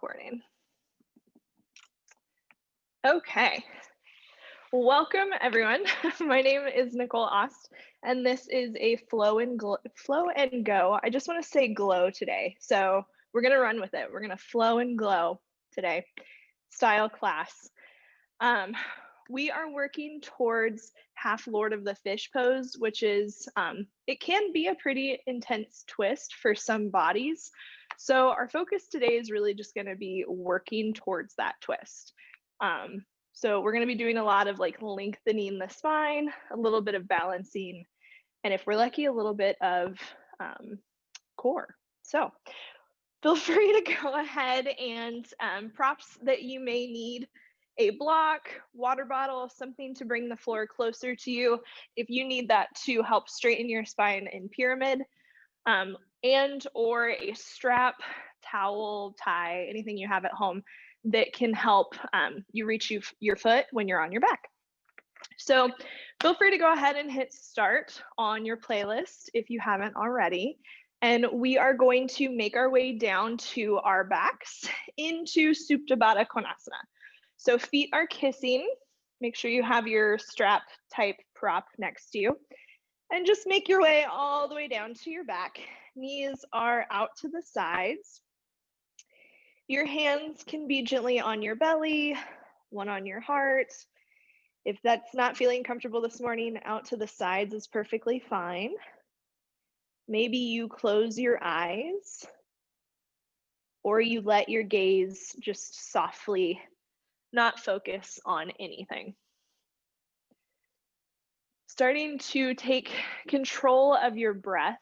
recording. Okay. Welcome everyone. My name is Nicole Ost, and this is a flow and go. I just want to say glow today. So we're gonna run with it. We're gonna flow and glow today. Style class. We are working towards half Lord of the Fish pose, which is, it can be a pretty intense twist for some bodies. So our focus today is really just gonna be working towards that twist. So we're gonna be doing a lot of like lengthening the spine, a little bit of balancing, and if we're lucky, a little bit of core. So feel free to go ahead and props that you may need: a block, water bottle, something to bring the floor closer to you if you need that to help straighten your spine in pyramid, and or a strap, towel, tie, anything you have at home that can help you reach your foot when you're on your back. So feel free to go ahead and hit start on your playlist if you haven't already. And we are going to make our way down to our backs into Supta Baddha Konasana. So feet are kissing. Make sure you have your strap type prop next to you. And just make your way all the way down to your back. Knees are out to the sides. Your hands can be gently on your belly, one on your heart. If that's not feeling comfortable this morning, out to the sides is perfectly fine. Maybe you close your eyes, or you let your gaze just softly not focus on anything. Starting to take control of your breath.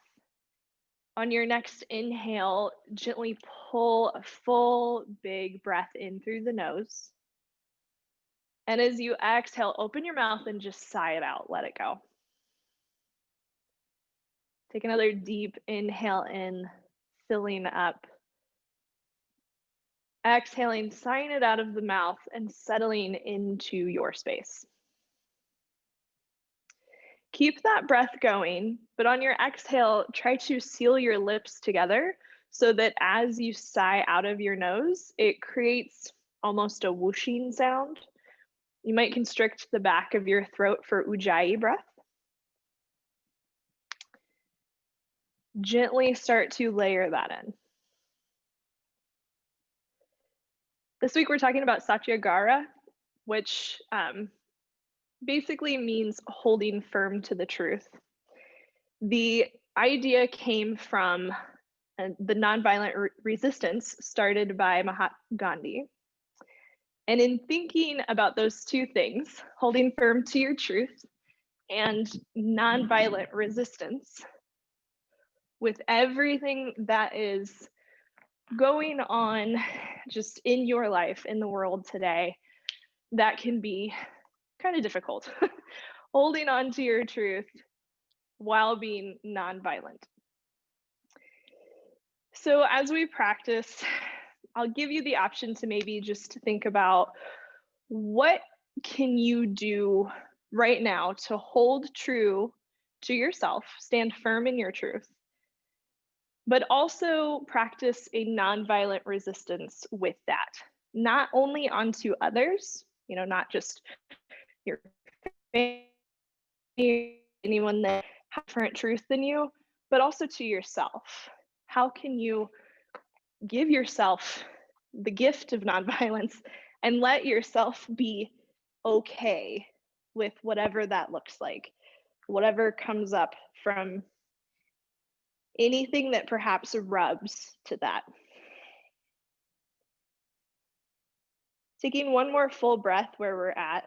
On your next inhale, gently pull a full, big breath in through the nose. And as you exhale, open your mouth and just sigh it out, let it go. Take another deep inhale in, filling up. Exhaling, sighing it out of the mouth and settling into your space. Keep that breath going, but on your exhale, try to seal your lips together so that as you sigh out of your nose, it creates almost a whooshing sound. You might constrict the back of your throat for Ujjayi breath. Gently start to layer that in. This week we're talking about Satyagraha, which basically means holding firm to the truth. The idea came from the nonviolent resistance started by Mahatma Gandhi. And in thinking about those two things, holding firm to your truth and nonviolent resistance, with everything that is going on just in your life, in the world today, that can be kind of difficult. Holding on to your truth while being nonviolent. So as we practice, I'll give you the option to maybe just think about what can you do right now to hold true to yourself, stand firm in your truth, but also practice a nonviolent resistance with that, not only onto others, not just your family, anyone that has different truth than you, but also to yourself. How can you give yourself the gift of nonviolence and let yourself be okay with whatever that looks like, whatever comes up from anything that perhaps rubs to that. Taking one more full breath where we're at.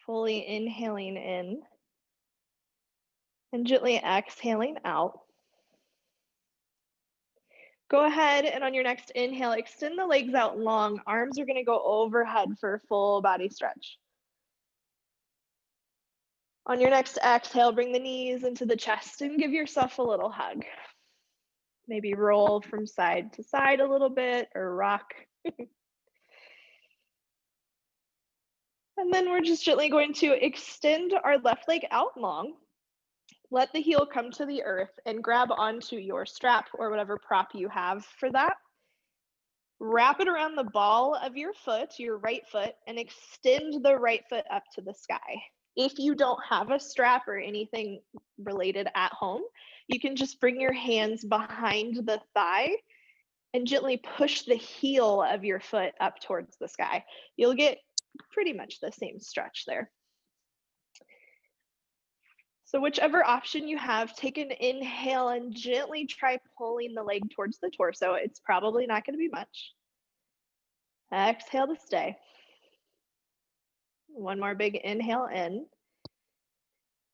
Fully inhaling in and gently exhaling out. Go ahead and on your next inhale, extend the legs out long. Arms are going to go overhead for a full body stretch. On your next exhale, bring the knees into the chest and give yourself a little hug. Maybe roll from side to side a little bit or rock. And then we're just gently going to extend our left leg out long. Let the heel come to the earth and grab onto your strap or whatever prop you have for that. Wrap it around the ball of your foot, your right foot, and extend the right foot up to the sky. If you don't have a strap or anything related at home, you can just bring your hands behind the thigh and gently push the heel of your foot up towards the sky. You'll get pretty much the same stretch there. So whichever option you have, take an inhale and gently try pulling the leg towards the torso. It's probably not going to be much. Exhale to stay. One more big inhale in.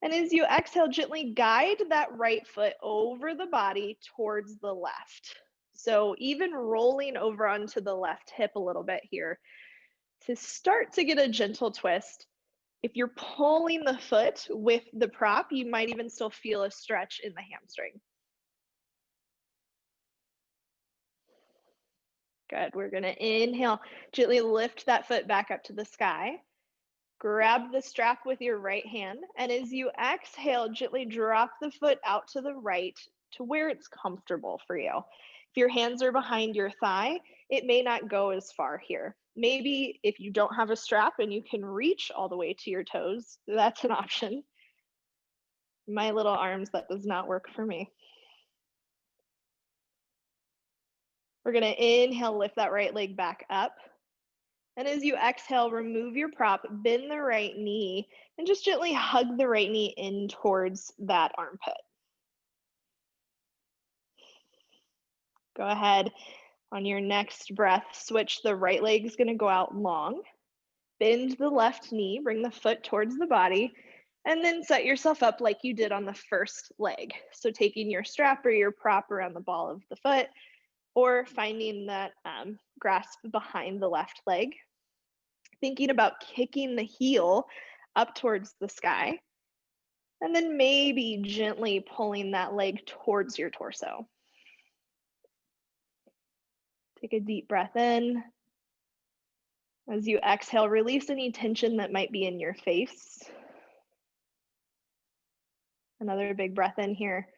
And as you exhale, gently guide that right foot over the body towards the left. So even rolling over onto the left hip a little bit here to start to get a gentle twist. If you're pulling the foot with the prop, you might even still feel a stretch in the hamstring. Good. We're going to inhale, gently lift that foot back up to the sky. Grab the strap with your right hand, and as you exhale, gently drop the foot out to the right to where it's comfortable for you. If your hands are behind your thigh, it may not go as far here. Maybe if you don't have a strap and you can reach all the way to your toes, that's an option. My little arms, that does not work for me. We're going to inhale, lift that right leg back up. And as you exhale, remove your prop, bend the right knee, and just gently hug the right knee in towards that armpit. Go ahead on your next breath, switch the right leg is going to go out long. Bend the left knee, bring the foot towards the body, and then set yourself up like you did on the first leg. So taking your strap or your prop around the ball of the foot, or finding that grasp behind the left leg. Thinking about kicking the heel up towards the sky, and then maybe gently pulling that leg towards your torso. Take a deep breath in. As you exhale, release any tension that might be in your face. Another big breath in here.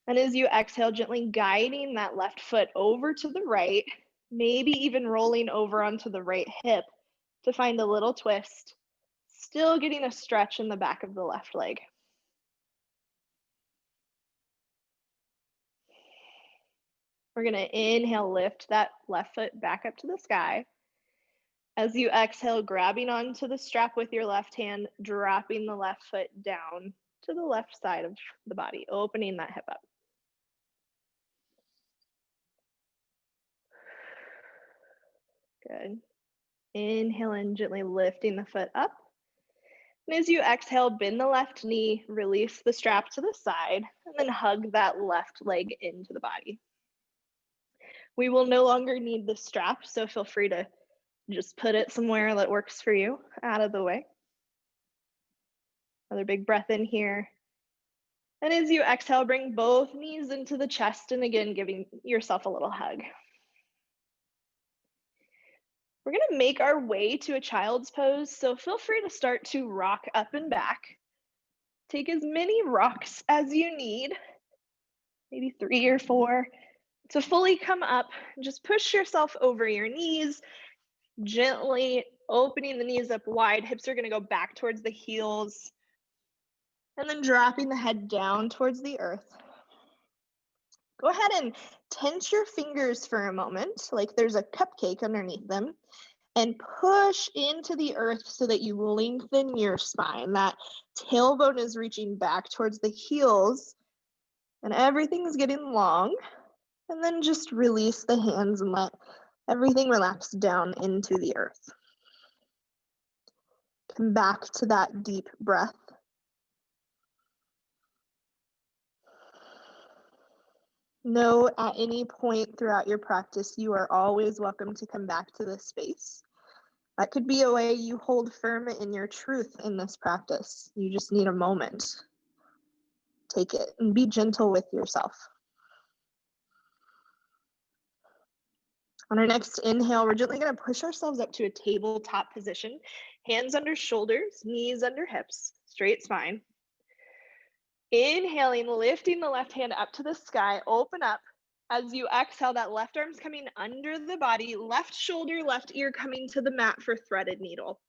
And as you exhale, gently guiding that left foot over to the right, maybe even rolling over onto the right hip to find a little twist, still getting a stretch in the back of the left leg. We're going to inhale, lift that left foot back up to the sky. As you exhale, grabbing onto the strap with your left hand, dropping the left foot down to the left side of the body, opening that hip up. Good. Inhale in, gently lifting the foot up. And as you exhale, bend the left knee, release the strap to the side, and then hug that left leg into the body. We will no longer need the strap, so feel free to just put it somewhere that works for you, out of the way. Another big breath in here. And as you exhale, bring both knees into the chest, and again, giving yourself a little hug. We're going to make our way to a child's pose, so feel free to start to rock up and back. Take as many rocks as you need, maybe 3 or 4, to fully come up. Just push yourself over your knees, gently opening the knees up wide. Hips are going to go back towards the heels, and then dropping the head down towards the earth. Go ahead and tense your fingers for a moment, like there's a cupcake underneath them, and push into the earth so that you lengthen your spine. That tailbone is reaching back towards the heels, and everything's getting long. And then just release the hands and let everything relax down into the earth. Come back to that deep breath. Know at any point throughout your practice, you are always welcome to come back to this space. That could be a way you hold firm in your truth in this practice. You just need a moment. Take it and be gentle with yourself. On our next inhale, we're gently going to push ourselves up to a tabletop position. Hands under shoulders, knees under hips, straight spine. Inhaling, lifting the left hand up to the sky, open up. As you exhale, that left arm's coming under the body, left shoulder, left ear coming to the mat for threaded needle.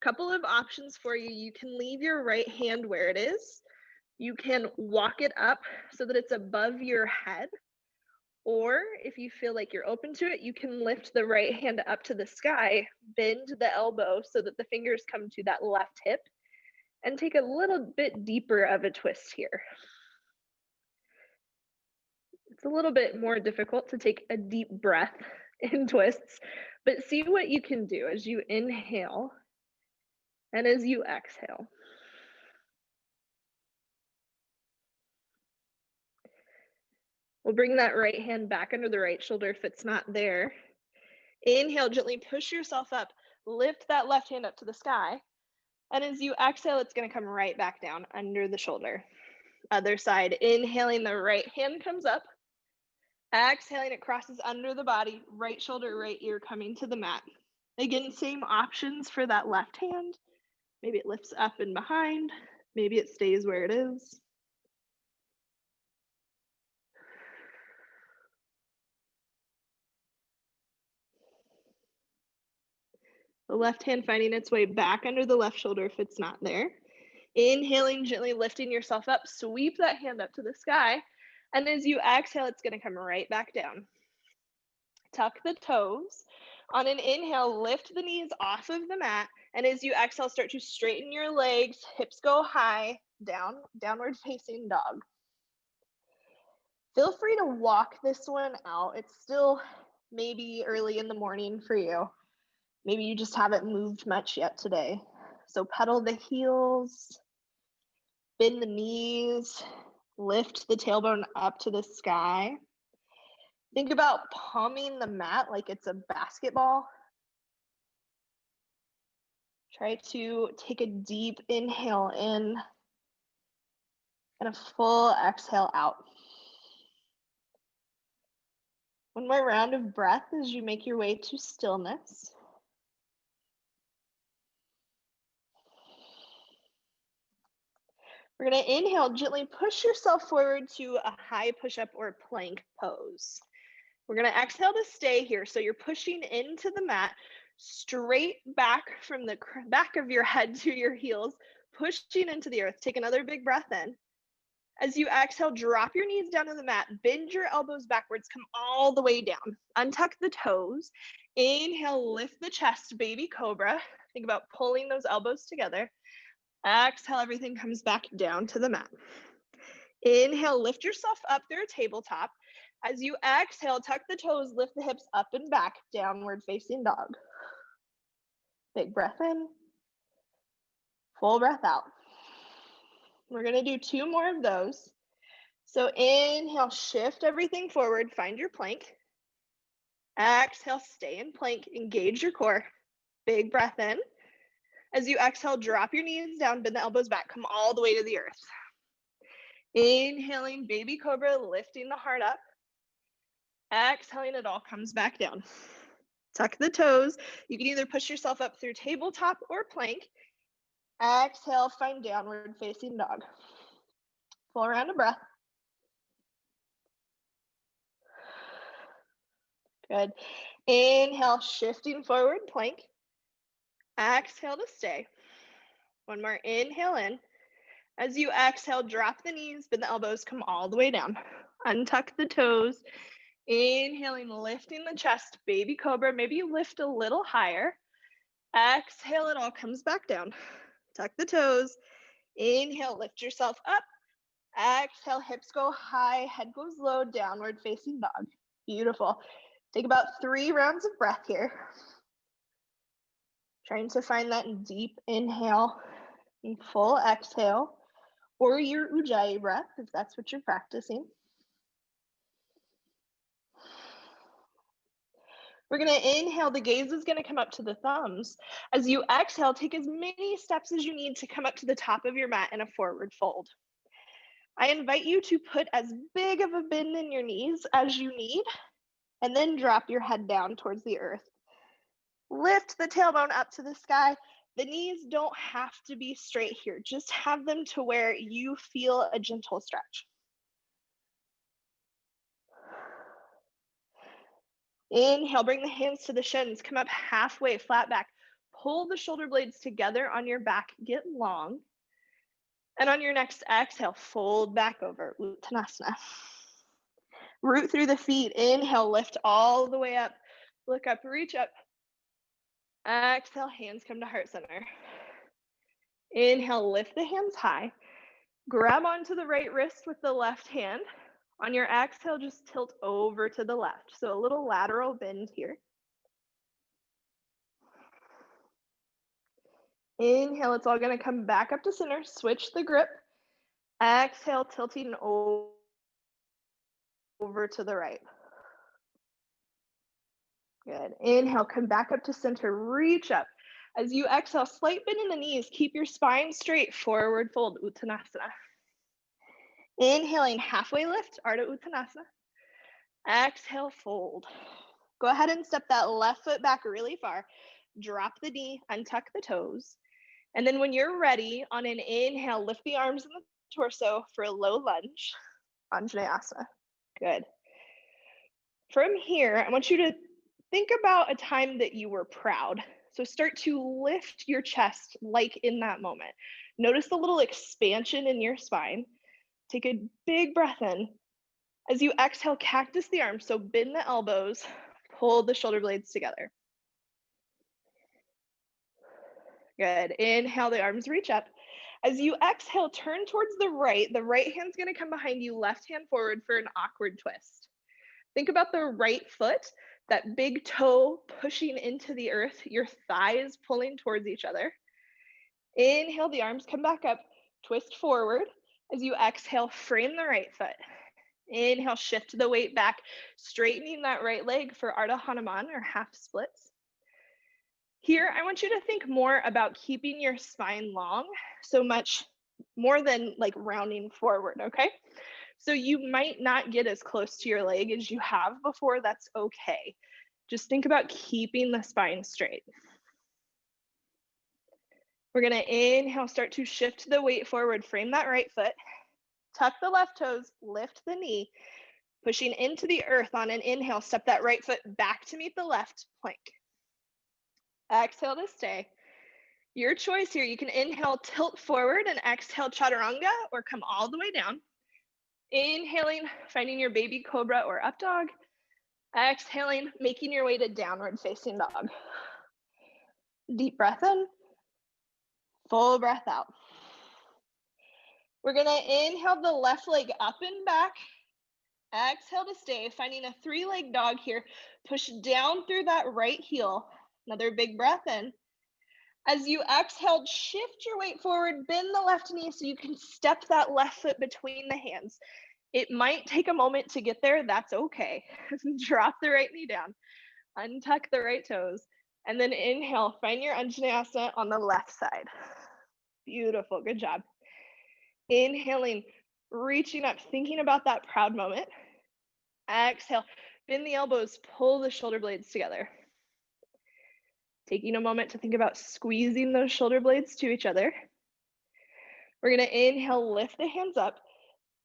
Couple of options for you. You can leave your right hand where it is. You can walk it up so that it's above your head. Or if you feel like you're open to it, you can lift the right hand up to the sky, bend the elbow so that the fingers come to that left hip, and take a little bit deeper of a twist here. It's a little bit more difficult to take a deep breath in twists, but see what you can do as you inhale and as you exhale. We'll bring that right hand back under the right shoulder if it's not there. Inhale, gently push yourself up. Lift that left hand up to the sky. And as you exhale, it's going to come right back down under the shoulder. Other side, inhaling, the right hand comes up. Exhaling, it crosses under the body, right shoulder, right ear coming to the mat. Again, same options for that left hand. Maybe it lifts up and behind. Maybe it stays where it is. The left hand finding its way back under the left shoulder if it's not there. Inhaling, gently lifting yourself up, sweep that hand up to the sky. And as you exhale, it's going to come right back down. Tuck the toes. On an inhale, lift the knees off of the mat. And as you exhale, start to straighten your legs, hips go high, down, downward facing dog. Feel free to walk this one out. It's still maybe early in the morning for you. Maybe you just haven't moved much yet today. So pedal the heels, bend the knees, lift the tailbone up to the sky. Think about palming the mat like it's a basketball. Try to take a deep inhale in and a full exhale out. One more round of breath as you make your way to stillness. We're going to inhale, gently push yourself forward to a high push-up or plank pose. We're going to exhale to stay here. So you're pushing into the mat, straight back from the back of your head to your heels, pushing into the earth. Take another big breath in. As you exhale, drop your knees down to the mat, bend your elbows backwards, come all the way down. Untuck the toes. Inhale, lift the chest, baby cobra. Think about pulling those elbows together. Exhale, everything comes back down to the mat. Inhale, lift yourself up through a tabletop. As you exhale, tuck the toes, lift the hips up and back, downward facing dog. Big breath in, full breath out. We're gonna do 2 more of those. So inhale, shift everything forward, find your plank. Exhale, stay in plank, engage your core. Big breath in. As you exhale, drop your knees down, bend the elbows back, come all the way to the earth. Inhaling, baby cobra, lifting the heart up. Exhaling, it all comes back down. Tuck the toes. You can either push yourself up through tabletop or plank. Exhale, find downward facing dog. Full round of breath. Good. Inhale, shifting forward, plank. Exhale to stay. One more inhale in. As you exhale, drop the knees, bend the elbows, come all the way down. Untuck the toes. Inhaling, lifting the chest, baby cobra. Maybe you lift a little higher. Exhale, it all comes back down. Tuck the toes. Inhale, lift yourself up. Exhale, hips go high, head goes low, downward facing dog. Beautiful. Take about 3 rounds of breath here. Trying to find that deep inhale and full exhale, or your ujjayi breath if that's what you're practicing. We're going to inhale, the gaze is going to come up to the thumbs. As you exhale, take as many steps as you need to come up to the top of your mat in a forward fold. I invite you to put as big of a bend in your knees as you need, and then drop your head down towards the earth. Lift the tailbone up to the sky, The knees don't have to be straight here. Just have them to where you feel a gentle stretch. Inhale, bring the hands to the shins. Come up halfway, flat back. Pull the shoulder blades together on your back. Get long. And on your next exhale, fold back over, Uttanasana. Root through the feet. Inhale, lift all the way up. Look up, reach up. Exhale, hands come to heart center. Inhale, lift the hands high. Grab onto the right wrist with the left hand. On your exhale, just tilt over to the left. So a little lateral bend here. Inhale, it's all gonna come back up to center. Switch the grip. Exhale, tilting over to the right. Good. Inhale, come back up to center. Reach up. As you exhale, slight bend in the knees. Keep your spine straight. Forward fold, Uttanasana. Inhaling, halfway lift, Ardha Uttanasana. Exhale, fold. Go ahead and step that left foot back really far. Drop the knee, untuck the toes. And then when you're ready, on an inhale, lift the arms and the torso for a low lunge, Anjaneyasana. Good. From here, I want you to think about a time that you were proud. So start to lift your chest like in that moment. Notice the little expansion in your spine. Take a big breath in. As you exhale, cactus the arms. So bend the elbows, pull the shoulder blades together. Good. Inhale, the arms reach up. As you exhale, turn towards the right. The right hand's going to come behind you, left hand forward for an awkward twist. Think about the right foot, that big toe pushing into the earth, your thighs pulling towards each other. Inhale, the arms come back up, twist forward. As you exhale, frame the right foot. Inhale, shift the weight back, straightening that right leg for Ardha Hanuman or half splits. Here, I want you to think more about keeping your spine long, so much more than like rounding forward, okay? So you might not get as close to your leg as you have before, that's okay. Just think about keeping the spine straight. We're gonna inhale, start to shift the weight forward, frame that right foot, tuck the left toes, lift the knee, pushing into the earth on an inhale, step that right foot back to meet the left, plank. Exhale to stay. Your choice here, you can inhale, tilt forward and exhale, chaturanga, or come all the way down. Inhaling, finding your baby cobra or up dog. Exhaling, making your way to downward facing dog. Deep breath in, full breath out. We're gonna inhale the left leg up and back. Exhale to stay, finding a three-leg dog here. Push down through that right heel. Another big breath in. As you exhale, shift your weight forward, bend the left knee so you can step that left foot between the hands. It might take a moment to get there, that's okay. Drop the right knee down, untuck the right toes, and then inhale, find your Anjaneyasana on the left side. Beautiful, good job. Inhaling, reaching up, thinking about that proud moment. Exhale, bend the elbows, pull the shoulder blades together. Taking a moment to think about squeezing those shoulder blades to each other. We're gonna inhale, lift the hands up.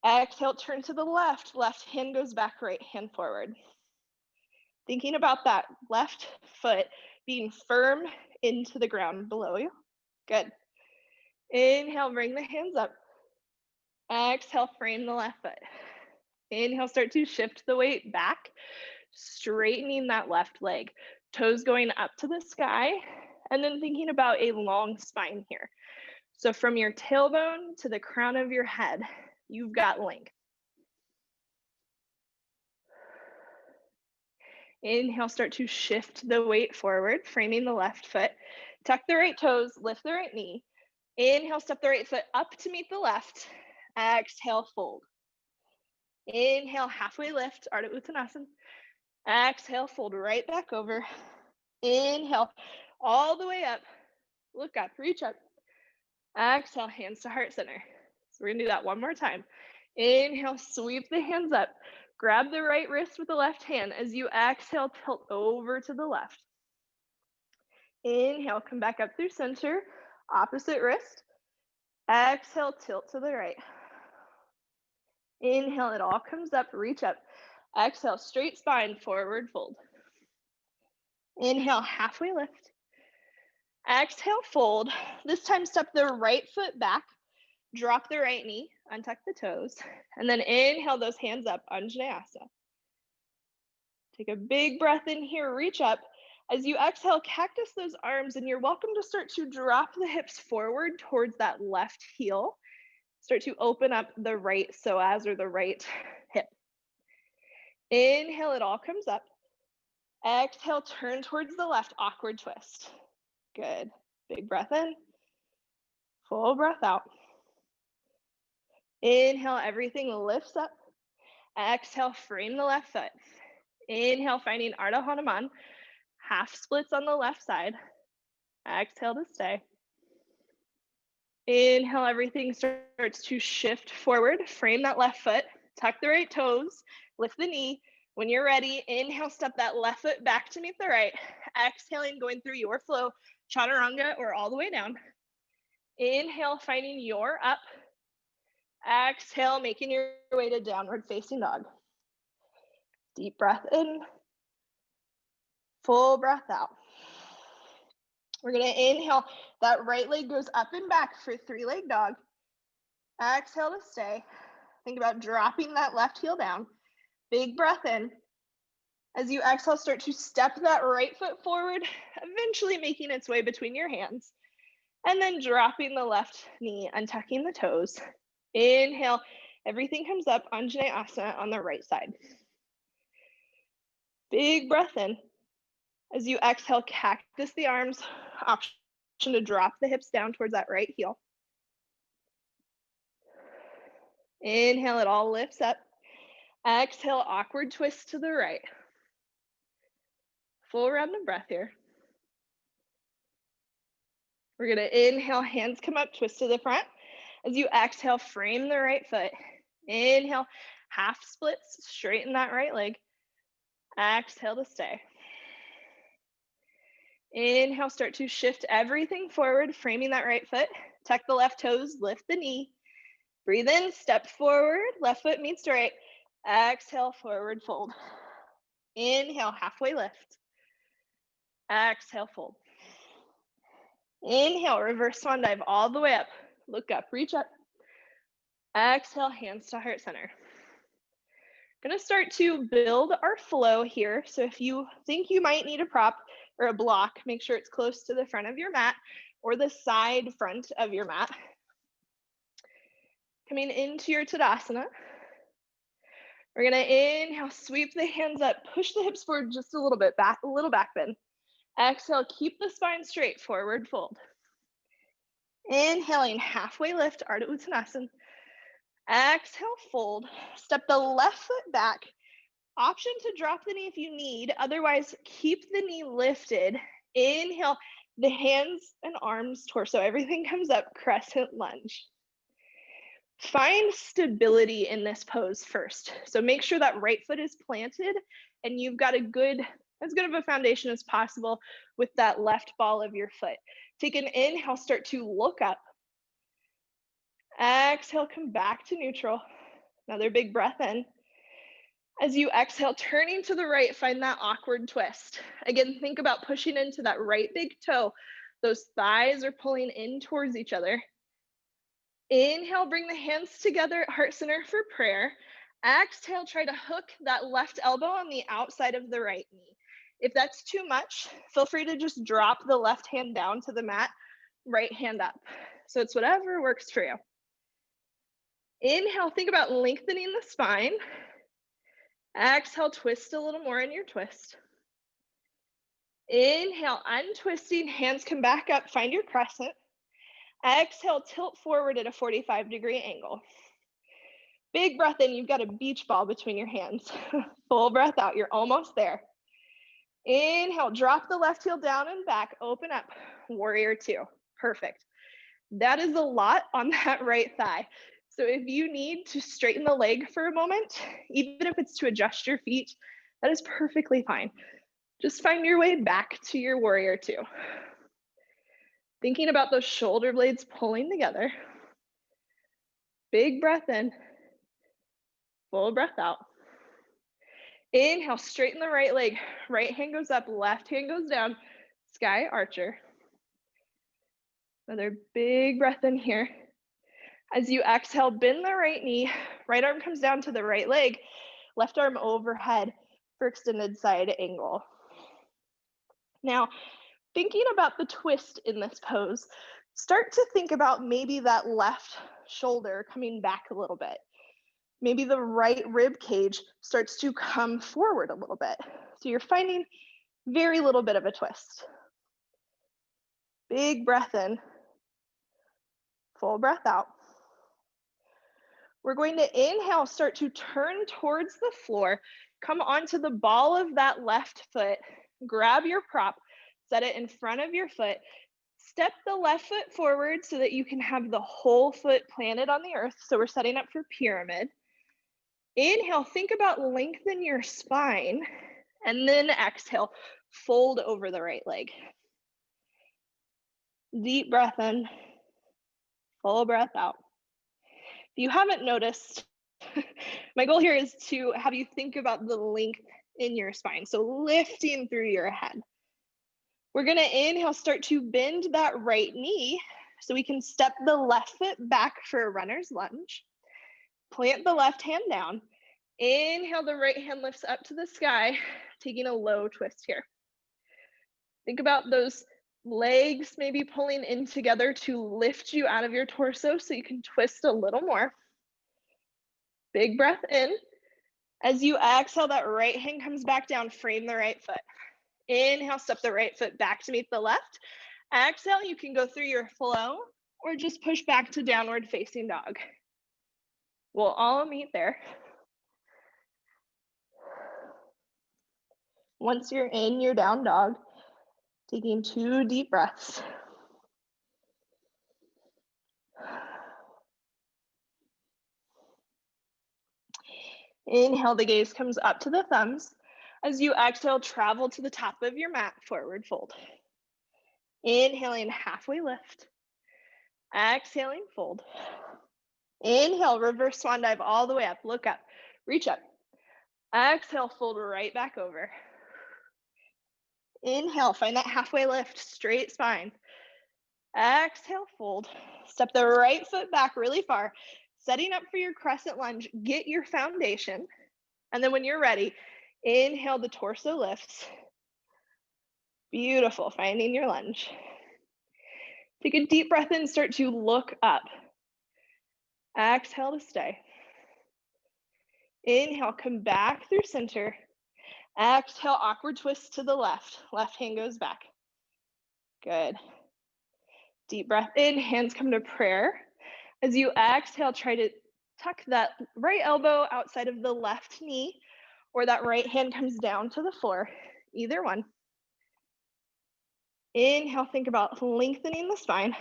Exhale, turn to the left. Left hand goes back, right hand forward. Thinking about that left foot being firm into the ground below you. Good. Inhale, bring the hands up. Exhale, frame the left foot. Inhale, start to shift the weight back, straightening that left leg. Toes going up to the sky, and then thinking about a long spine here. So from your tailbone to the crown of your head, you've got length. Inhale, start to shift the weight forward, framing the left foot. Tuck the right toes, lift the right knee. Inhale, step the right foot up to meet the left. Exhale, fold. Inhale, halfway lift, Ardha Uttanasana. Exhale, fold right back over. Inhale, all the way up. Look up, reach up. Exhale, hands to heart center. So we're gonna do that one more time. Inhale, sweep the hands up. Grab the right wrist with the left hand. As you exhale, tilt over to the left. Inhale, come back up through center, opposite wrist. Exhale, tilt to the right. Inhale, it all comes up, reach up. Exhale, straight spine, forward fold. Inhale, halfway lift. Exhale, fold. This time, step the right foot back, drop the right knee, untuck the toes, and then inhale those hands up, Anjaneyasana. Take a big breath in here, reach up. As you exhale, cactus those arms, and you're welcome to start to drop the hips forward towards that left heel. Start to open up the right psoas or the right hip. Inhale, it all comes up. Exhale, turn towards the left, awkward twist. Good. Big breath in. Full breath out. Inhale, everything lifts up. Exhale, frame the left foot. Inhale, finding Ardha Hanuman. Half splits on the left side. Exhale to stay. Inhale, everything starts to shift forward. Frame that left foot. Tuck the right toes. Lift the knee. When you're ready, inhale, step that left foot back to meet the right. Exhaling, going through your flow, chaturanga or all the way down. Inhale, finding your up. Exhale, making your way to downward facing dog. Deep breath in. Full breath out. We're going to inhale. That right leg goes up and back for three-leg dog. Exhale to stay. Think about dropping that left heel down. Big breath in. As you exhale, start to step that right foot forward, eventually making its way between your hands. And then dropping the left knee, untucking the toes. Inhale. Everything comes up, Anjaneyasana on the right side. Big breath in. As you exhale, cactus the arms, option to drop the hips down towards that right heel. Inhale, it all lifts up. Exhale, awkward twist to the right. Full round of breath here. We're going to inhale, hands come up, twist to the front. As you exhale, frame the right foot. Inhale, half splits, straighten that right leg. Exhale to stay. Inhale, start to shift everything forward, framing that right foot. Tuck the left toes, lift the knee. Breathe in, step forward, left foot meets right. Exhale, forward fold. Inhale, halfway lift. Exhale, fold. Inhale, reverse swan dive all the way up. Look up, reach up. Exhale, hands to heart center. Gonna start to build our flow here. So if you think you might need a prop or a block, make sure it's close to the front of your mat or the side front of your mat. Coming into your Tadasana. We're gonna inhale, sweep the hands up, push the hips forward just a little bit, back, a little back bend. Exhale, keep the spine straight, forward fold. Inhaling, halfway lift, Ardha Uttanasana. Exhale, fold. Step the left foot back. Option to drop the knee if you need. Otherwise, keep the knee lifted. Inhale, the hands and arms, torso, everything comes up, crescent lunge. Find stability in this pose first. So make sure that right foot is planted and you've got as good of a foundation as possible with that left ball of your foot. Take an inhale, start to look up. Exhale, come back to neutral. Another big breath in. As you exhale, turning to the right, find that awkward twist. Again, think about pushing into that right big toe. Those thighs are pulling in towards each other. Inhale, bring the hands together at heart center for prayer. Exhale, try to hook that left elbow on the outside of the right knee. If that's too much, feel free to just drop the left hand down to the mat, right hand up. So it's whatever works for you. Inhale, think about lengthening the spine. Exhale, twist a little more in your twist. Inhale, untwisting, hands come back up, find your crescent. Exhale, tilt forward at a 45-degree angle. Big breath in, you've got a beach ball between your hands. Full breath out, you're almost there. Inhale, drop the left heel down and back, open up, warrior two. Perfect. That is a lot on that right thigh. So if you need to straighten the leg for a moment, even if it's to adjust your feet, that is perfectly fine. Just find your way back to your warrior two. Thinking about those shoulder blades pulling together. Big breath in, full breath out. Inhale, straighten the right leg. Right hand goes up, left hand goes down. Sky archer. Another big breath in here. As you exhale, bend the right knee. Right arm comes down to the right leg. Left arm overhead for extended side angle. Now, thinking about the twist in this pose, start to think about maybe that left shoulder coming back a little bit. Maybe the right rib cage starts to come forward a little bit. So you're finding very little bit of a twist. Big breath in, full breath out. We're going to inhale, start to turn towards the floor, come onto the ball of that left foot, grab your prop, set it in front of your foot, step the left foot forward so that you can have the whole foot planted on the earth. So we're setting up for pyramid. Inhale, think about lengthen your spine, and then exhale, fold over the right leg. Deep breath in, full breath out. If you haven't noticed, my goal here is to have you think about the length in your spine. So lifting through your head. We're gonna inhale, start to bend that right knee so we can step the left foot back for a runner's lunge. Plant the left hand down. Inhale, the right hand lifts up to the sky, taking a low twist here. Think about those legs maybe pulling in together to lift you out of your torso so you can twist a little more. Big breath in. As you exhale, that right hand comes back down, frame the right foot. Inhale, step the right foot back to meet the left. Exhale, you can go through your flow or just push back to downward facing dog. We'll all meet there. Once you're in your down dog, taking 2 deep breaths. Inhale, the gaze comes up to the thumbs. As you exhale, travel to the top of your mat, forward fold. Inhaling, halfway lift. Exhaling, fold. Inhale, reverse swan dive all the way up. Look up, reach up. Exhale, fold right back over. Inhale, find that halfway lift, straight spine. Exhale, fold. Step the right foot back really far, setting up for your crescent lunge. Get your foundation. And then when you're ready, inhale, the torso lifts. Beautiful, finding your lunge. Take a deep breath in, start to look up. Exhale to stay. Inhale, come back through center. Exhale, awkward twist to the left. Left hand goes back. Good. Deep breath in, hands come to prayer. As you exhale, try to tuck that right elbow outside of the left knee, or that right hand comes down to the floor, either one. Inhale, think about lengthening the spine.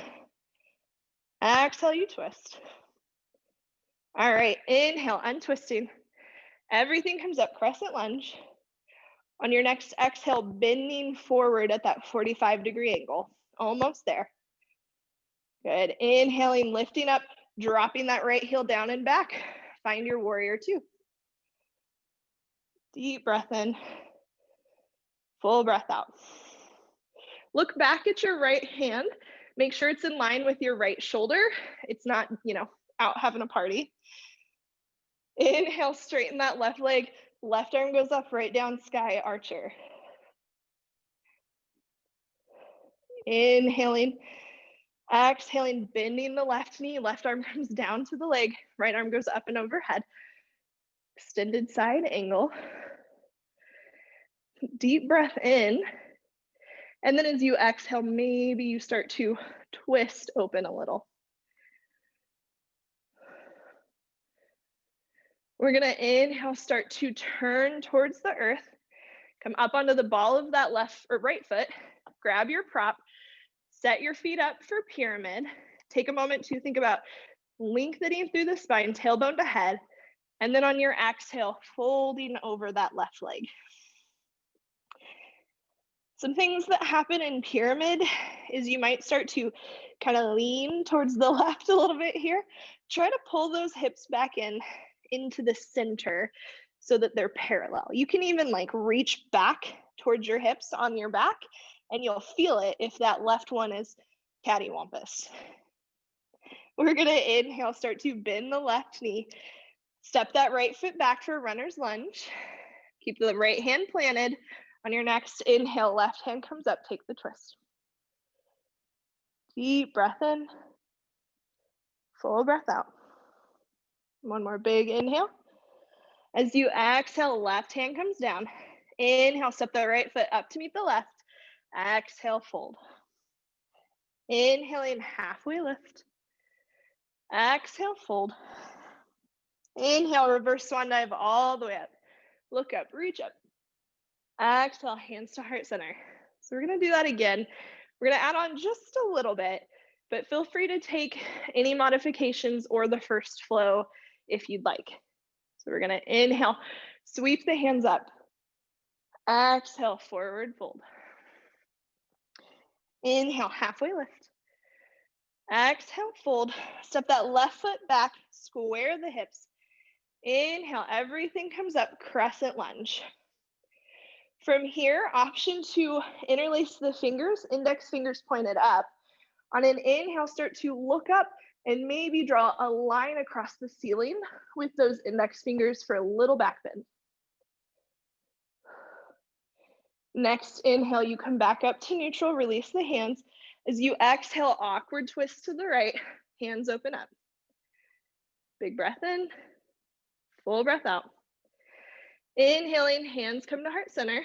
Exhale, you twist. All right, inhale, untwisting. Everything comes up, crescent lunge. On your next exhale, bending forward at that 45-degree angle. Almost there. Good. Inhaling, lifting up, dropping that right heel down and back. Find your warrior 2. Deep breath in. Full breath out. Look back at your right hand. Make sure it's in line with your right shoulder. It's not, out having a party. Inhale, straighten that left leg. Left arm goes up, right down, sky archer. Inhaling, exhaling, bending the left knee. Left arm comes down to the leg. Right arm goes up and overhead. Extended side angle. Deep breath in. And then as you exhale, maybe you start to twist open a little. We're gonna inhale, start to turn towards the earth. Come up onto the ball of that left or right foot. Grab your prop. Set your feet up for pyramid. Take a moment to think about lengthening through the spine, tailbone to head. And then on your exhale, folding over that left leg. Some things that happen in pyramid is you might start to kind of lean towards the left a little bit here. Try to pull those hips back in into the center so that they're parallel. You can even like reach back towards your hips on your back and you'll feel it if that left one is cattywampus. We're gonna inhale, start to bend the left knee. Step that right foot back for runner's lunge. Keep the right hand planted. On your next inhale, left hand comes up, take the twist. Deep breath in, full breath out. One more big inhale. As you exhale, left hand comes down. Inhale, step the right foot up to meet the left. Exhale, fold. Inhaling, halfway lift. Exhale, fold. Inhale, reverse swan dive all the way up. Look up, reach up. Exhale, hands to heart center. So we're gonna do that again. We're gonna add on just a little bit, but feel free to take any modifications or the first flow if you'd like. So we're gonna inhale, sweep the hands up. Exhale, forward fold. Inhale, halfway lift. Exhale, fold. Step that left foot back, square the hips. Inhale, everything comes up, crescent lunge. From here, option to interlace the fingers, index fingers pointed up. On an inhale, start to look up and maybe draw a line across the ceiling with those index fingers for a little back bend. Next inhale, you come back up to neutral, release the hands. As you exhale, awkward twist to the right, hands open up. Big breath in, full breath out. Inhaling, hands come to heart center.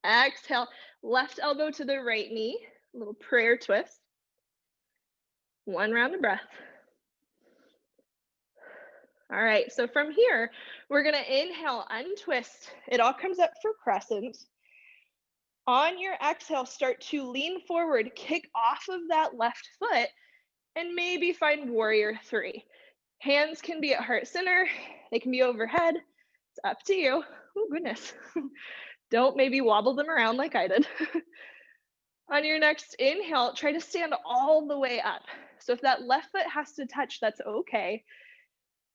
Exhale, left elbow to the right knee, a little prayer twist. One round of breath. All right, so from here, we're gonna inhale, untwist. It all comes up for crescent. On your exhale, start to lean forward, kick off of that left foot, and maybe find warrior three. Hands can be at heart center, they can be overhead. It's up to you. Oh, goodness. Don't maybe wobble them around like I did. On your next inhale, try to stand all the way up. So if that left foot has to touch, that's okay.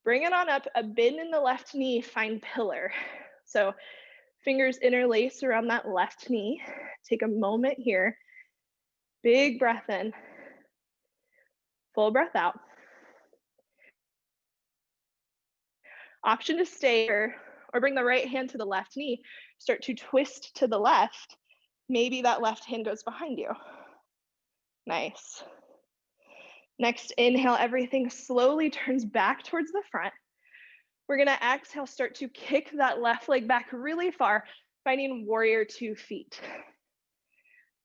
Bring it on up, a bend in the left knee, find pillar. So fingers interlace around that left knee. Take a moment here. Big breath in. Full breath out. Option to stay here or bring the right hand to the left knee. Start to twist to the left. Maybe that left hand goes behind you. Nice. Next inhale, everything slowly turns back towards the front. We're gonna exhale, start to kick that left leg back really far, finding warrior 2 feet.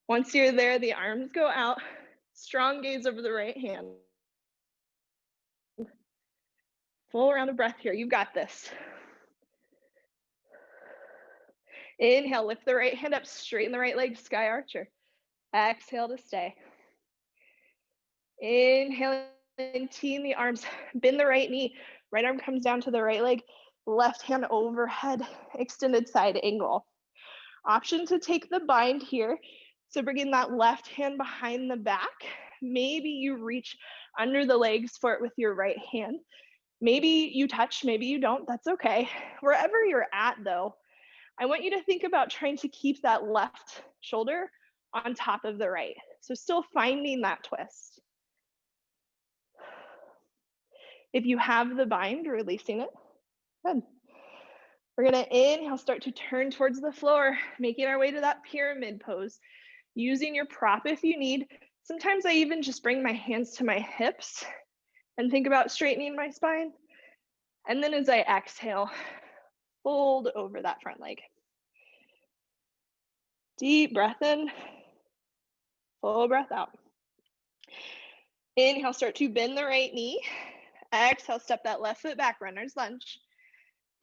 Once you're there, the arms go out, strong gaze over the right hand. Full round of breath here, you've got this. Inhale, lift the right hand up, straighten the right leg, sky archer. Exhale to stay. Inhaling, teeing the arms, bend the right knee, right arm comes down to the right leg, left hand overhead, extended side angle. Option to take the bind here. So bringing that left hand behind the back, maybe you reach under the legs for it with your right hand. Maybe you touch, maybe you don't, that's okay. Wherever you're at though, I want you to think about trying to keep that left shoulder on top of the right. So still finding that twist. If you have the bind, releasing it. Good. We're gonna inhale, start to turn towards the floor, making our way to that pyramid pose. Using your prop if you need. Sometimes I even just bring my hands to my hips and think about straightening my spine. And then as I exhale, fold over that front leg. Deep breath in, full breath out. Inhale, start to bend the right knee. Exhale, step that left foot back, runner's lunge.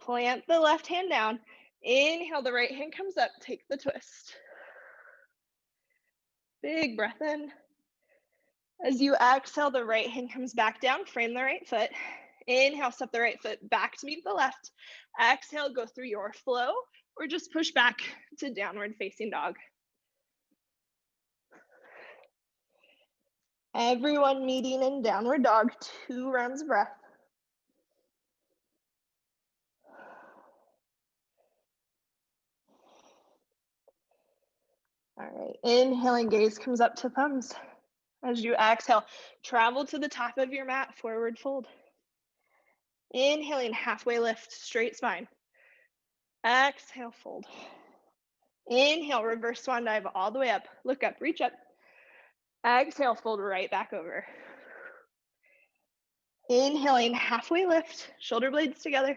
Plant the left hand down. Inhale, the right hand comes up, take the twist. Big breath in. As you exhale, the right hand comes back down, frame the right foot. Inhale, step the right foot back to meet the left. Exhale, go through your flow, or just push back to downward facing dog. Everyone meeting in downward dog, 2 rounds of breath. All right, inhaling, gaze comes up to thumbs. As you exhale, travel to the top of your mat, forward fold. Inhaling, halfway lift, straight spine. Exhale, fold. Inhale, reverse swan dive all the way up. Look up, reach up. Exhale, fold right back over. Inhaling, halfway lift, shoulder blades together.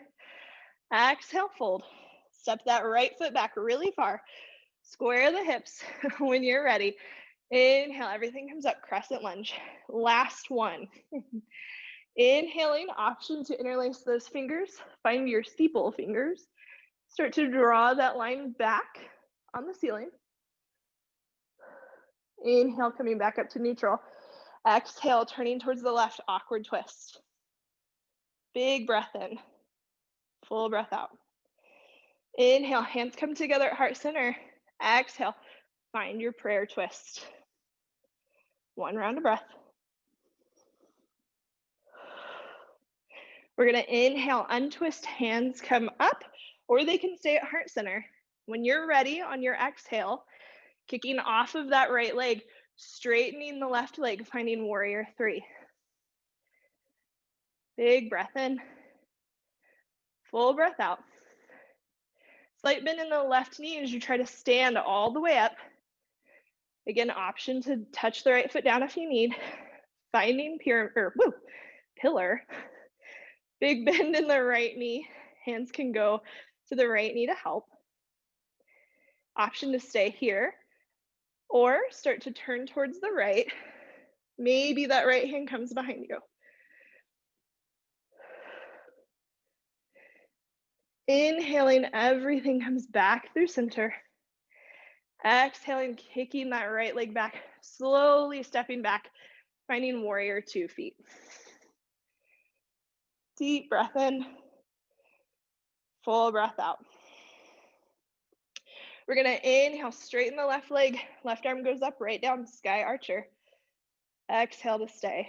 Exhale, fold. Step that right foot back really far. Square the hips when you're ready. Inhale, everything comes up, crescent lunge. Last one. Inhaling, option to interlace those fingers. Find your steeple fingers. Start to draw that line back on the ceiling. Inhale, coming back up to neutral. Exhale, turning towards the left, awkward twist. Big breath in. Full breath out. Inhale, hands come together at heart center. Exhale, find your prayer twist. 1 round of breath. We're gonna inhale, untwist, hands come up, or they can stay at heart center. When you're ready on your exhale, kicking off of that right leg, straightening the left leg, finding warrior 3. Big breath in, full breath out. Slight bend in the left knee as you try to stand all the way up. Again, option to touch the right foot down if you need. Finding pillar. Big bend in the right knee. Hands can go to the right knee to help. Option to stay here or start to turn towards the right. Maybe that right hand comes behind you. Inhaling, everything comes back through center. Exhaling, kicking that right leg back, slowly stepping back, finding warrior 2 feet. Deep breath in, full breath out. We're gonna inhale, straighten the left leg, left arm goes up, right down, sky archer. Exhale to stay.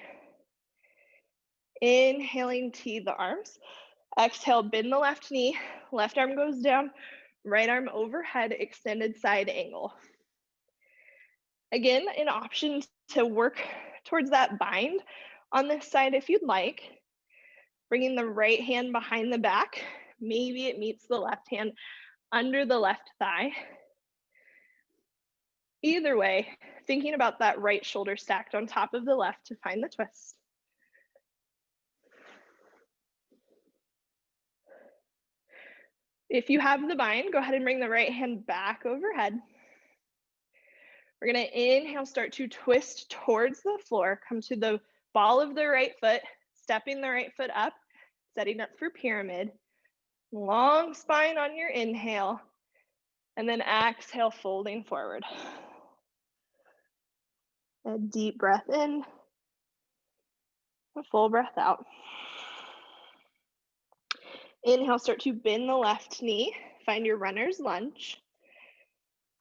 Inhaling, tee the arms. Exhale, bend the left knee, left arm goes down, right arm overhead, extended side angle. Again, an option to work towards that bind on this side if you'd like. Bringing the right hand behind the back. Maybe it meets the left hand under the left thigh. Either way, thinking about that right shoulder stacked on top of the left to find the twist. If you have the bind, go ahead and bring the right hand back overhead. We're gonna inhale, start to twist towards the floor, come to the ball of the right foot, stepping the right foot up, setting up for pyramid. Long spine on your inhale, and then exhale, folding forward. A deep breath in, a full breath out. Inhale, start to bend the left knee, find your runner's lunge.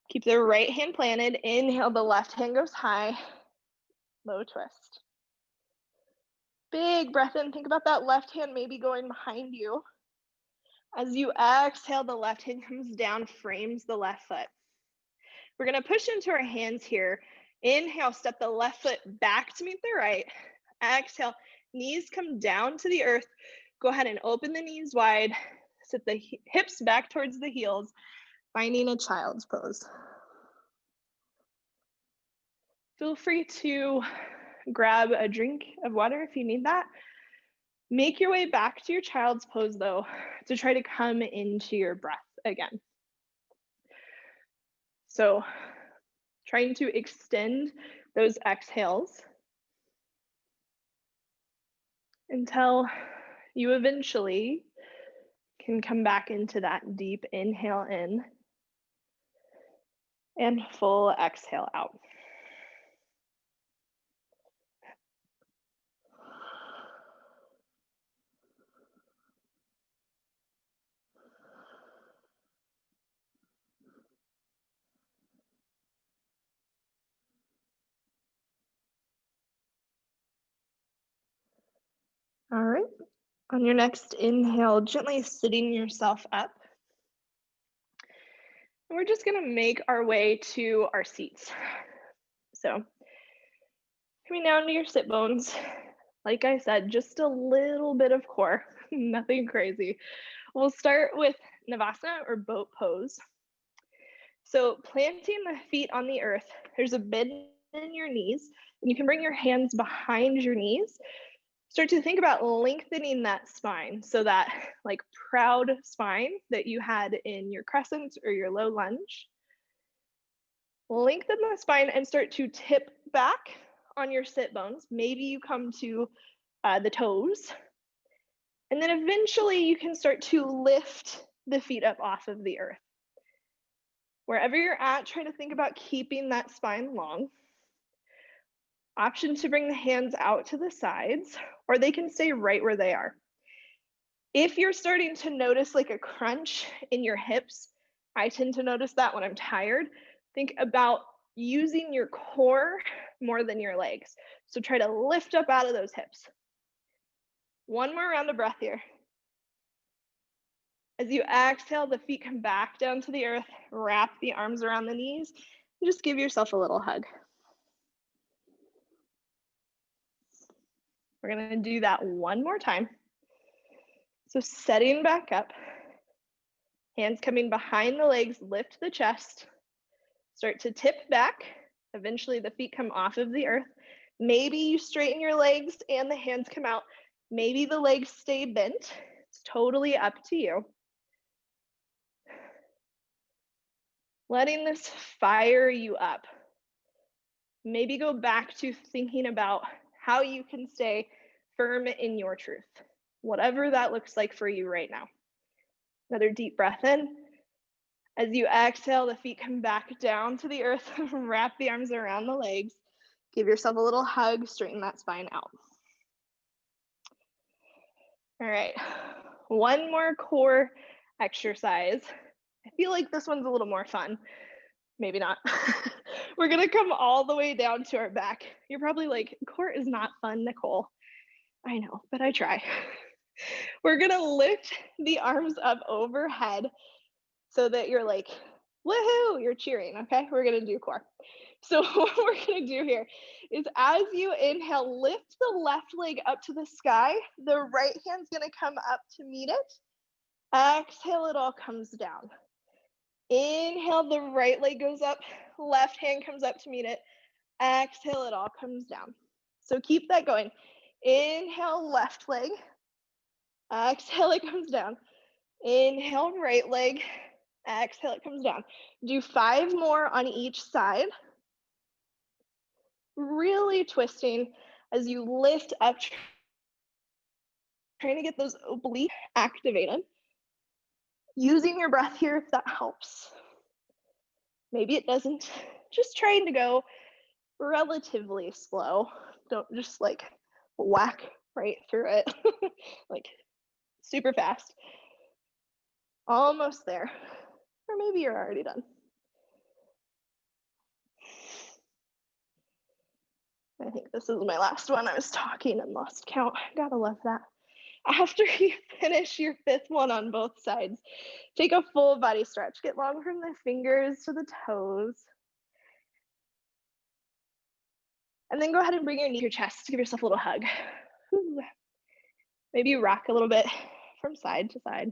Keep the right hand planted, inhale, the left hand goes high, low twist. Big breath in, think about that left hand maybe going behind you. As you exhale, the left hand comes down, frames the left foot. We're gonna push into our hands here. Inhale, step the left foot back to meet the right. Exhale, knees come down to the earth. Go ahead and open the knees wide. Sit the hips back towards the heels, finding a child's pose. Feel free to grab a drink of water if you need that. Make your way back to your child's pose though, to try to come into your breath again. So trying to extend those exhales until you eventually can come back into that deep inhale in and full exhale out. All right. On your next inhale, gently sitting yourself up. And we're just gonna make our way to our seats. So coming down to your sit bones. Like I said, just a little bit of core, nothing crazy. We'll start with Navasana or boat pose. So planting the feet on the earth, there's a bend in your knees, and you can bring your hands behind your knees. Start to think about lengthening that spine. So that like proud spine that you had in your crescent or your low lunge. Lengthen the spine and start to tip back on your sit bones. Maybe you come to the toes. And then eventually you can start to lift the feet up off of the earth. Wherever you're at, try to think about keeping that spine long. Option to bring the hands out to the sides, or they can stay right where they are. If you're starting to notice like a crunch in your hips, I tend to notice that when I'm tired. Think about using your core more than your legs. So try to lift up out of those hips. One more round of breath here. As you exhale, the feet come back down to the earth, wrap the arms around the knees, and just give yourself a little hug. We're gonna do that one more time. So setting back up, hands coming behind the legs, lift the chest, start to tip back. Eventually the feet come off of the earth. Maybe you straighten your legs and the hands come out. Maybe the legs stay bent. It's totally up to you. Letting this fire you up. Maybe go back to thinking about how you can stay firm in your truth, whatever that looks like for you right now. Another deep breath in. As you exhale, the feet come back down to the earth, wrap the arms around the legs, give yourself a little hug, straighten that spine out. All right, one more core exercise. I feel like this one's a little more fun. Maybe not. We're gonna come all the way down to our back. You're probably like, core is not fun, Nicole. I know, but I try. We're gonna lift the arms up overhead so that you're like, woohoo, you're cheering, okay? We're gonna do core. So what we're gonna do here is as you inhale, lift the left leg up to the sky. The right hand's gonna come up to meet it. Exhale, it all comes down. Inhale, the right leg goes up, left hand comes up to meet it. Exhale, it all comes down. So keep that going. Inhale, left leg. Exhale, it comes down. Inhale, right leg. Exhale, it comes down. Do 5 more on each side. Really twisting as you lift up, trying to get those obliques activated. Using your breath here if that helps. Maybe it doesn't. Just trying to go relatively slow. Don't just like whack right through it, like super fast. Almost there. Or maybe you're already done. I think this is my last one. I was talking and lost count. Gotta love that. After you finish your 5th one on both sides, take a full body stretch. Get long from the fingers to the toes. And then go ahead and bring your knee to your chest. Give yourself a little hug. Ooh. Maybe you rock a little bit from side to side.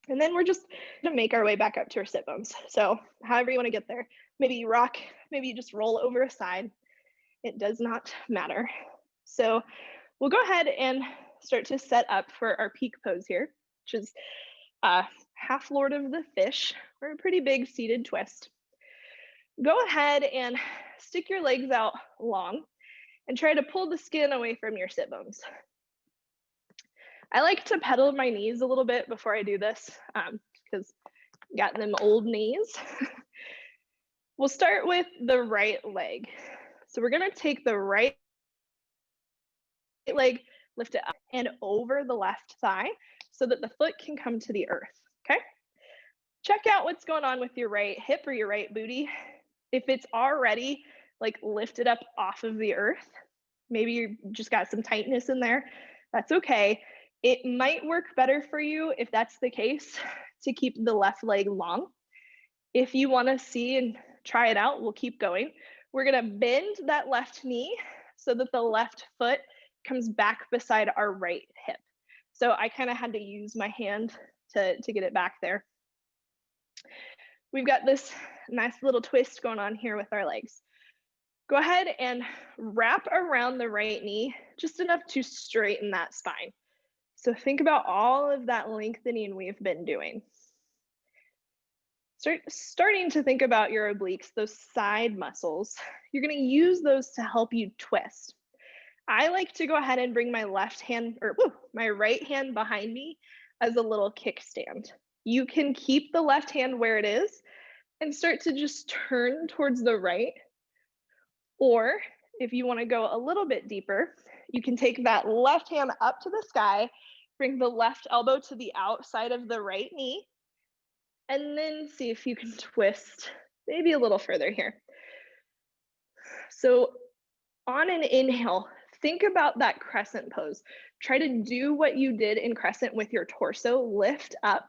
And then we're just gonna make our way back up to our sit bones. So however you wanna get there, maybe you rock, maybe you just roll over a side. It does not matter. So we'll go ahead and start to set up for our peak pose here, which is half Lord of the Fish, or a pretty big seated twist. Go ahead and stick your legs out long and try to pull the skin away from your sit bones. I like to pedal my knees a little bit before I do this because I've got them old knees. We'll start with the right leg. So we're gonna take the right leg, lift it up and over the left thigh so that the foot can come to the earth, okay? Check out what's going on with your right hip or your right booty. If it's already like lifted up off of the earth. Maybe you just got some tightness in there. That's okay. It might work better for you if that's the case to keep the left leg long. If you want to see and try it out, we'll keep going. We're going to bend that left knee so that the left foot comes back beside our right hip. So I kind of had to use my hand to get it back there. We've got this nice little twist going on here with our legs. Go ahead and wrap around the right knee just enough to straighten that spine. So think about all of that lengthening we've been doing. Starting to think about your obliques, those side muscles. You're going to use those to help you twist. I like to go ahead and bring my my right hand behind me as a little kickstand. You can keep the left hand where it is and start to just turn towards the right. Or if you want to go a little bit deeper, you can take that left hand up to the sky, bring the left elbow to the outside of the right knee, and then see if you can twist maybe a little further here. So on an inhale, think about that crescent pose. Try to do what you did in crescent with your torso, lift up.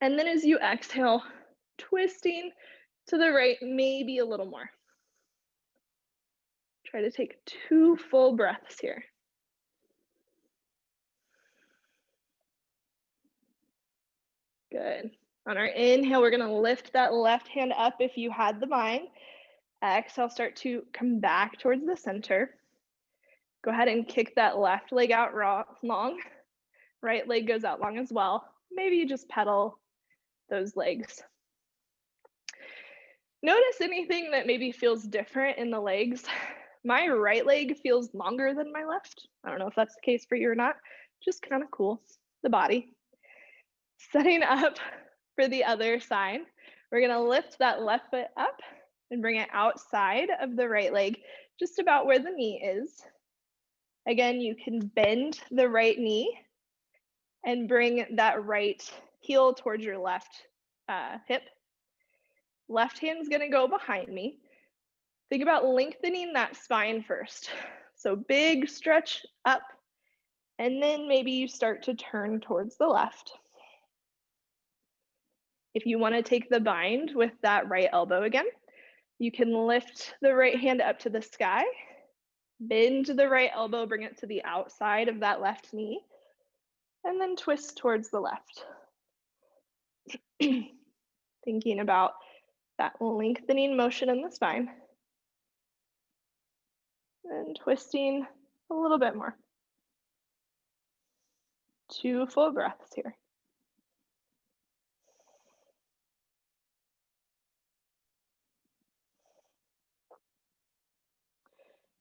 And then as you exhale, twisting to the right, maybe a little more. Try to take 2 full breaths here. Good. On our inhale, we're going to lift that left hand up if you had the bind. Exhale, start to come back towards the center. Go ahead and kick that left leg out long. Right leg goes out long as well. Maybe you just pedal those legs. Notice anything that maybe feels different in the legs. My right leg feels longer than my left. I don't know if that's the case for you or not. Just kind of cool, the body. Setting up for the other side, we're gonna lift that left foot up and bring it outside of the right leg, just about where the knee is. Again, you can bend the right knee and bring that right heel towards your left hip. Left hand's gonna go behind me. Think about lengthening that spine first. So big stretch up, and then maybe you start to turn towards the left. If you want to take the bind with that right elbow again, you can lift the right hand up to the sky, bend the right elbow, bring it to the outside of that left knee, and then twist towards the left. Thinking about that lengthening motion in the spine. And twisting a little bit more. 2 full breaths here.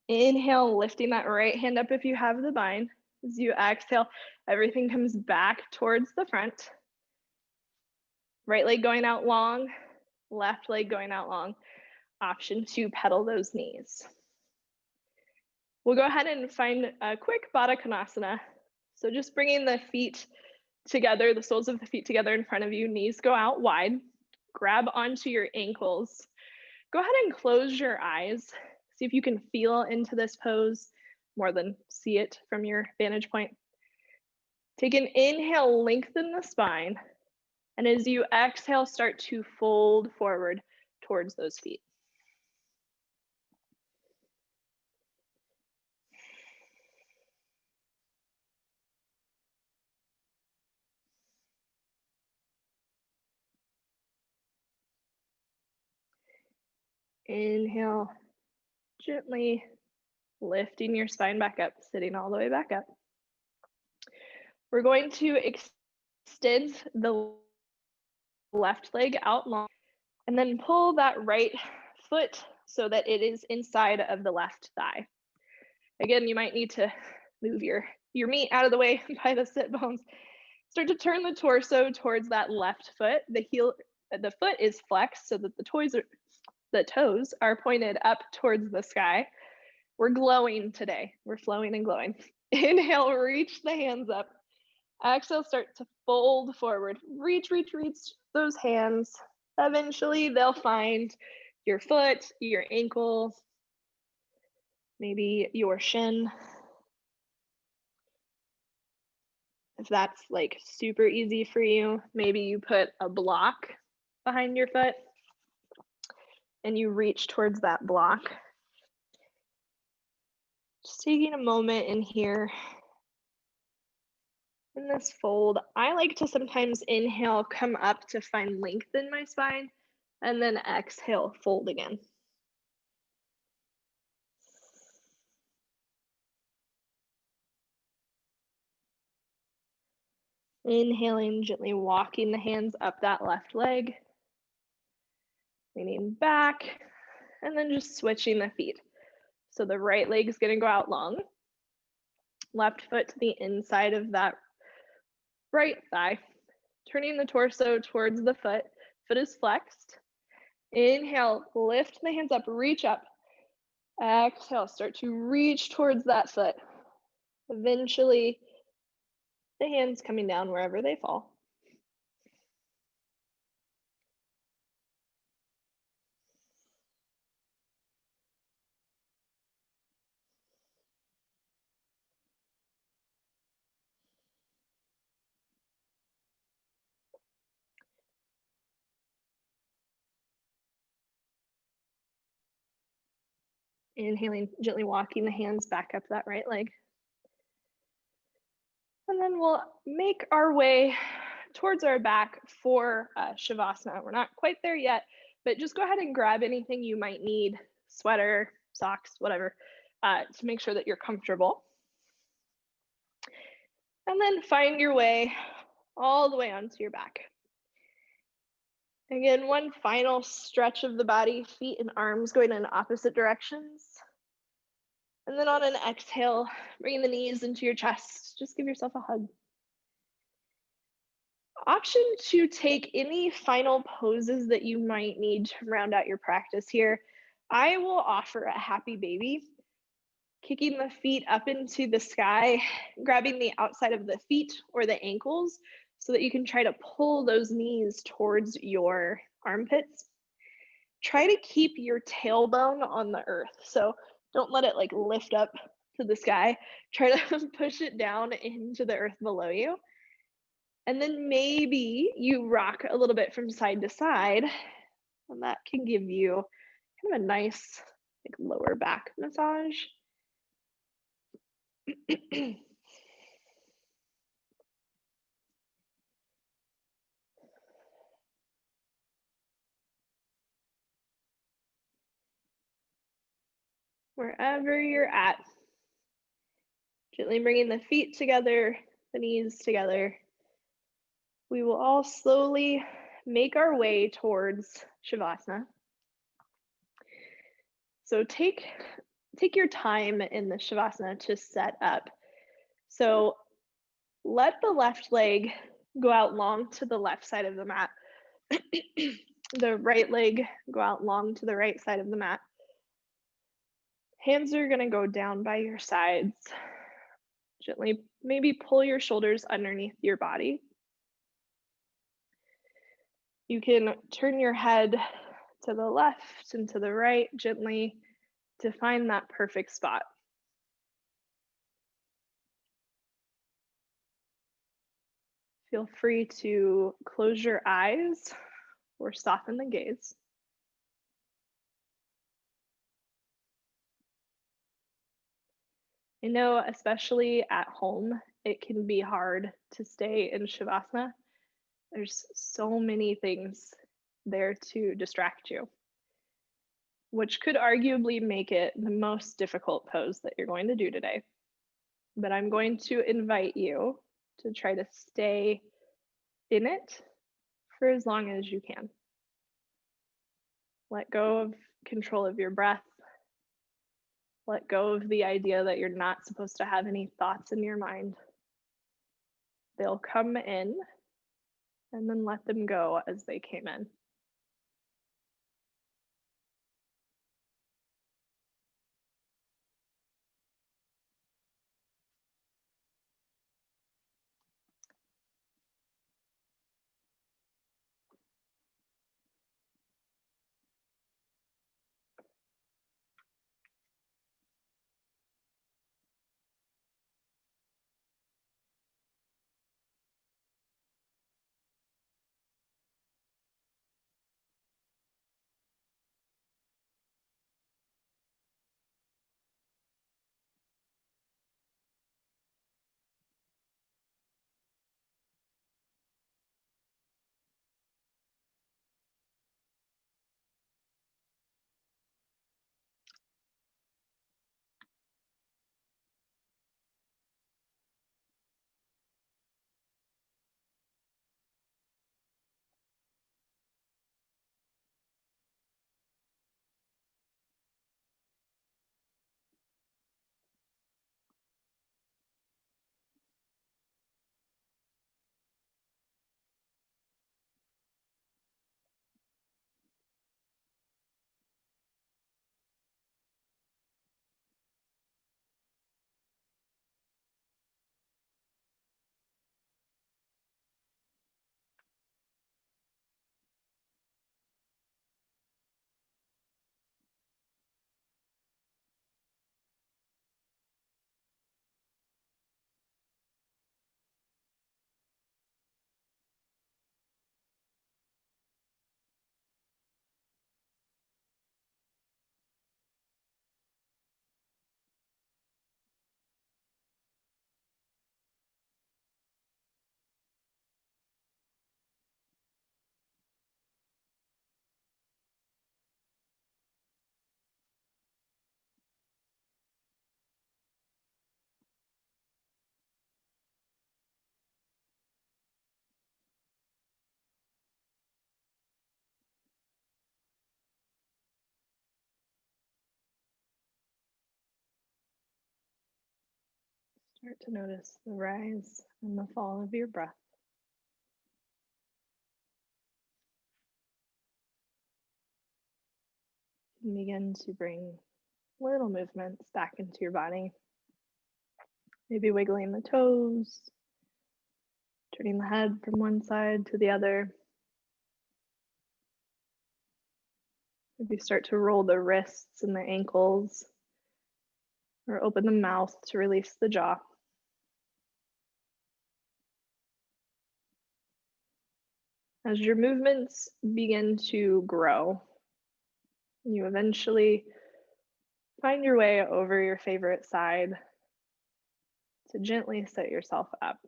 Inhale, lifting that right hand up if you have the bind. As you exhale, everything comes back towards the front. Right leg going out long, left leg going out long. Option 2, pedal those knees. We'll go ahead and find a quick Baddha Konasana. So just bringing the feet together, the soles of the feet together in front of you, knees go out wide. Grab onto your ankles. Go ahead and close your eyes. See if you can feel into this pose more than see it from your vantage point. Take an inhale, lengthen the spine. And as you exhale, start to fold forward towards those feet. Inhale, gently lifting your spine back up, sitting all the way back up. We're going to extend the left leg out long and then pull that right foot so that it is inside of the left thigh. Again, you might need to move your meat out of the way by the sit bones. Start to turn the torso towards that left foot. The foot is flexed so that the toes are pointed up towards the sky. We're glowing today. We're flowing and glowing. Inhale, reach the hands up. Exhale, start to fold forward. Reach those hands. Eventually, they'll find your foot, your ankle, maybe your shin. If that's like super easy for you, maybe you put a block behind your foot and you reach towards that block. Just taking a moment in here in this fold. I like to sometimes inhale, come up to find length in my spine, and then exhale, fold again. Inhaling, gently walking the hands up that left leg, leaning back, and then just switching the feet. So the right leg is going to go out long, left foot to the inside of that right thigh, turning the torso towards the foot. Foot is flexed. Inhale, lift the hands up, reach up. Exhale, start to reach towards that foot. Eventually, the hands coming down wherever they fall. Inhaling, gently walking the hands back up that right leg. And then we'll make our way towards our back for Shavasana. We're not quite there yet, but just go ahead and grab anything you might need, sweater, socks, whatever, to make sure that you're comfortable. And then find your way all the way onto your back. Again, one final stretch of the body, feet and arms going in opposite directions. And then on an exhale, bringing the knees into your chest, just give yourself a hug. Option to take any final poses that you might need to round out your practice here. I will offer a happy baby, kicking the feet up into the sky, grabbing the outside of the feet or the ankles so that you can try to pull those knees towards your armpits. Try to keep your tailbone on the earth. So don't let it like lift up to the sky. Try to push it down into the earth below you. And then maybe you rock a little bit from side to side, and that can give you kind of a nice like lower back massage. Wherever you're at, gently bringing the feet together, the knees together. We will all slowly make our way towards Shavasana. So take your time in the Shavasana to set up. So let the left leg go out long to the left side of the mat. The right leg go out long to the right side of the mat. Hands are going to go down by your sides. Gently, maybe pull your shoulders underneath your body. You can turn your head to the left and to the right gently to find that perfect spot. Feel free to close your eyes or soften the gaze. I know, especially at home, it can be hard to stay in Shavasana. There's so many things there to distract you, which could arguably make it the most difficult pose that you're going to do today. But I'm going to invite you to try to stay in it for as long as you can. Let go of control of your breath. Let go of the idea that you're not supposed to have any thoughts in your mind. They'll come in and then let them go as they came in. Start to notice the rise and the fall of your breath. And begin to bring little movements back into your body. Maybe wiggling the toes, turning the head from one side to the other. Maybe start to roll the wrists and the ankles, or open the mouth to release the jaw. As your movements begin to grow, you eventually find your way over your favorite side to gently set yourself up.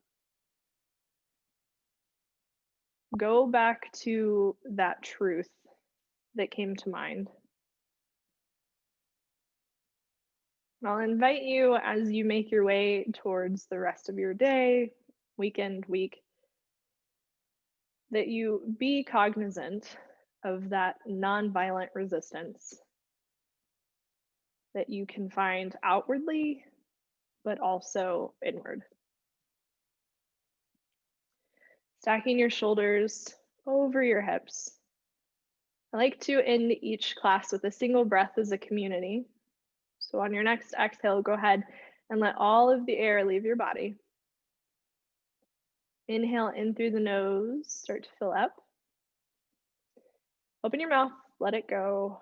Go back to that truth that came to mind. I'll invite you as you make your way towards the rest of your day, weekend, week, that you be cognizant of that nonviolent resistance that you can find outwardly, but also inward. Stacking your shoulders over your hips. I like to end each class with a single breath as a community. So on your next exhale, go ahead and let all of the air leave your body. Inhale in through the nose, start to fill up. Open your mouth, let it go.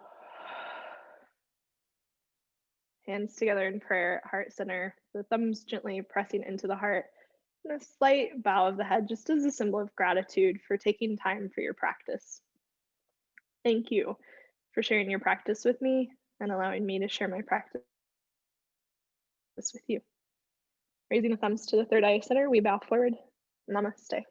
Hands together in prayer, heart center, the thumbs gently pressing into the heart, and a slight bow of the head just as a symbol of gratitude for taking time for your practice. Thank you for sharing your practice with me and allowing me to share my practice with you. Raising the thumbs to the third eye center, we bow forward. Namaste.